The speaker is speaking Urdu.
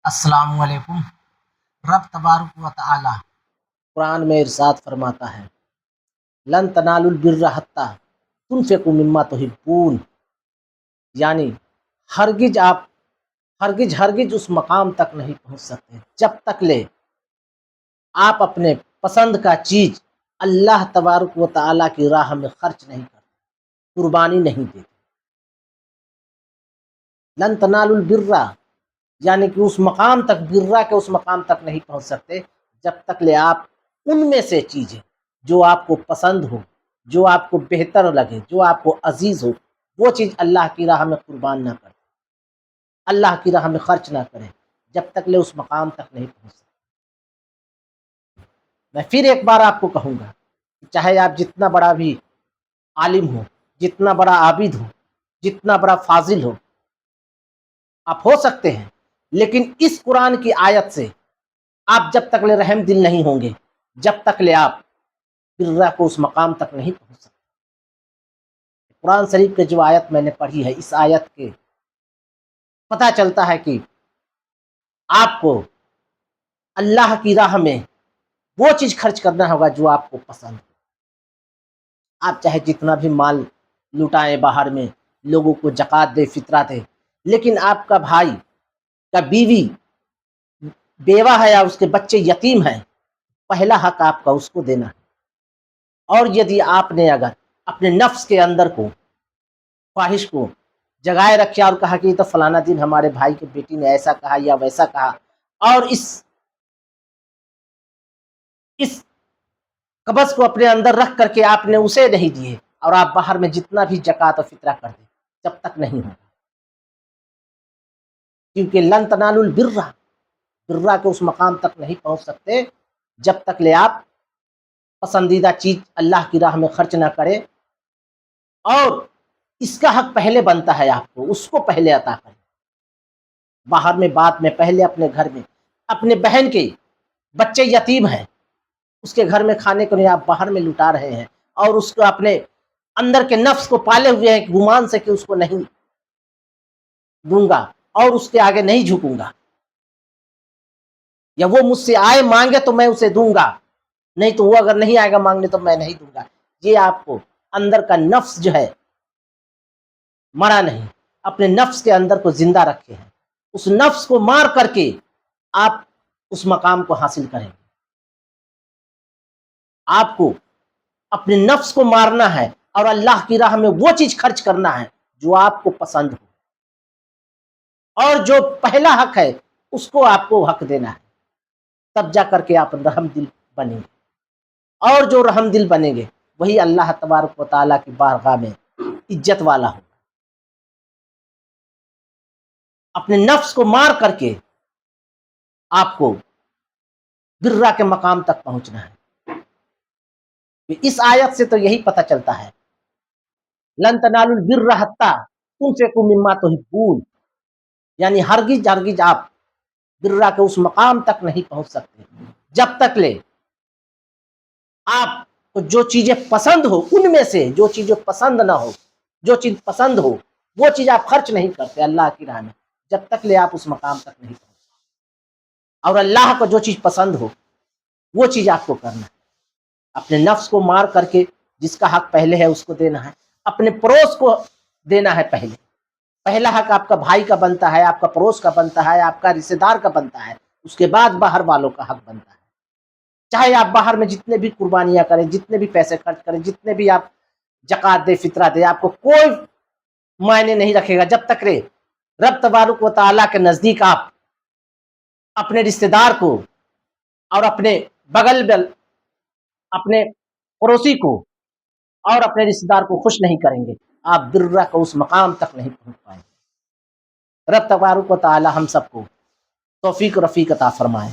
السلام علیکم۔ رب تبارک و تعالی قرآن میں ارشاد فرماتا ہے، لن تنالوا البر حتی تنفقوا مما تحبون، یعنی ہرگز اس مقام تک نہیں پہنچ سکتے جب تک لے آپ اپنے پسند کا چیز اللہ تبارک و تعالی کی راہ میں خرچ نہیں کرتے، قربانی نہیں دیتے۔ لن تنالوا البر، یعنی کہ اس مقام تک، برہ کے اس مقام تک نہیں پہنچ سکتے جب تک لے آپ ان میں سے چیزیں جو آپ کو پسند ہو، جو آپ کو بہتر لگے، جو آپ کو عزیز ہو، وہ چیز اللہ کی راہ میں قربان نہ کریں، اللہ کی راہ میں خرچ نہ کریں جب تک لے اس مقام تک نہیں پہنچ سکتے۔ میں پھر ایک بار آپ کو کہوں گا، چاہے آپ جتنا بڑا بھی عالم ہو، جتنا بڑا عابد ہو، جتنا بڑا فاضل ہو، آپ ہو سکتے ہیں، لیکن اس قرآن کی آیت سے آپ جب تک لے رحم دل نہیں ہوں گے، جب تک لے آپ برہ کو اس مقام تک نہیں پہنچ سکتے۔ قرآن شریف کے جو آیت میں نے پڑھی ہے، اس آیت کے پتہ چلتا ہے کہ آپ کو اللہ کی راہ میں وہ چیز خرچ کرنا ہوگا جو آپ کو پسند ہے۔ آپ چاہے جتنا بھی مال لٹائیں باہر میں، لوگوں کو زکوٰۃ دے، فطرہ دے، لیکن آپ کا بھائی کا بیوی بیوہ ہے یا اس کے بچے یتیم ہیں، پہلا حق آپ کا اس کو دینا ہے۔ اور یدی آپ نے اگر اپنے نفس کے اندر کو، خواہش کو جگائے رکھا اور کہا کہ یہ تو فلانا دن ہمارے بھائی کے بیٹی نے ایسا کہا یا ویسا کہا، اور اس قبض کو اپنے اندر رکھ کر کے آپ نے اسے نہیں دیے، اور آپ باہر میں جتنا بھی زکوٰۃ و فطرہ کر دیں، جب تک نہیں ہوگا، کیونکہ لن تنالوا البر، برہ کے اس مقام تک نہیں پہنچ سکتے جب تک لے آپ پسندیدہ چیز اللہ کی راہ میں خرچ نہ کرے، اور اس کا حق پہلے بنتا ہے آپ کو، اس کو پہلے عطا کریں۔ باہر میں، بات میں، پہلے اپنے گھر میں، اپنے بہن کے بچے یتیم ہیں، اس کے گھر میں کھانے کو نہیں، آپ باہر میں لٹا رہے ہیں، اور اس کو اپنے اندر کے نفس کو پالے ہوئے ہیں گمان سے کہ اس کو نہیں دوں گا اور اس کے آگے نہیں جھکوں گا، یا وہ مجھ سے آئے مانگے تو میں اسے دوں گا، نہیں تو وہ اگر نہیں آئے گا مانگنے تو میں نہیں دوں گا۔ یہ آپ کو اندر کا نفس جو ہے مرا نہیں، اپنے نفس کے اندر کو زندہ رکھے ہیں، اس نفس کو مار کر کے آپ اس مقام کو حاصل کریں گے۔ آپ کو اپنے نفس کو مارنا ہے اور اللہ کی راہ میں وہ چیز خرچ کرنا ہے جو آپ کو پسند ہو، اور جو پہلا حق ہے اس کو آپ کو حق دینا ہے، تب جا کر کے آپ رحم دل بنیں گے، اور جو رحم دل بنیں گے وہی اللہ تبارک و تعالیٰ کی بارگاہ میں عزت والا ہو۔ اپنے نفس کو مار کر کے آپ کو برہ کے مقام تک پہنچنا ہے۔ اس آیت سے تو یہی پتہ چلتا ہے، لن تنالوا البر حتی تنفقوا مما تحبون، یعنی ہرگز آپ برہ کے اس مقام تک نہیں پہنچ سکتے جب تک لے آپ کو جو چیزیں پسند ہو، ان میں سے جو چیزیں پسند نہ ہو، جو چیز پسند ہو وہ چیز آپ خرچ نہیں کرتے اللہ کی راہ میں جب تک لے آپ اس مقام تک نہیں پہنچتے، اور اللہ کو جو چیز پسند ہو وہ چیز آپ کو کرنا ہے۔ اپنے نفس کو مار کر کے جس کا حق پہلے ہے اس کو دینا ہے، اپنے پڑوس کو دینا ہے پہلا حق آپ کا بھائی کا بنتا ہے، آپ کا پڑوس کا بنتا ہے، آپ کا رشتے دار کا بنتا ہے، اس کے بعد باہر والوں کا حق بنتا ہے۔ چاہے آپ باہر میں جتنے بھی قربانیاں کریں، جتنے بھی پیسے خرچ کریں، جتنے بھی آپ زکوٰۃ دے، فطرہ دے، آپ کو کوئی معنی نہیں رکھے گا جب تک رب تبارک و تعالیٰ کے نزدیک آپ اپنے رشتے دار کو اور اپنے بغل میں اپنے پڑوسی کو اور اپنے رشتے دار کو خوش نہیں کریں گے، آپ برہ کو اس مقام تک نہیں پہنچ پائیں گے۔ رب تبارک و تعالی ہم سب کو توفیق و رفیق عطا فرمائے۔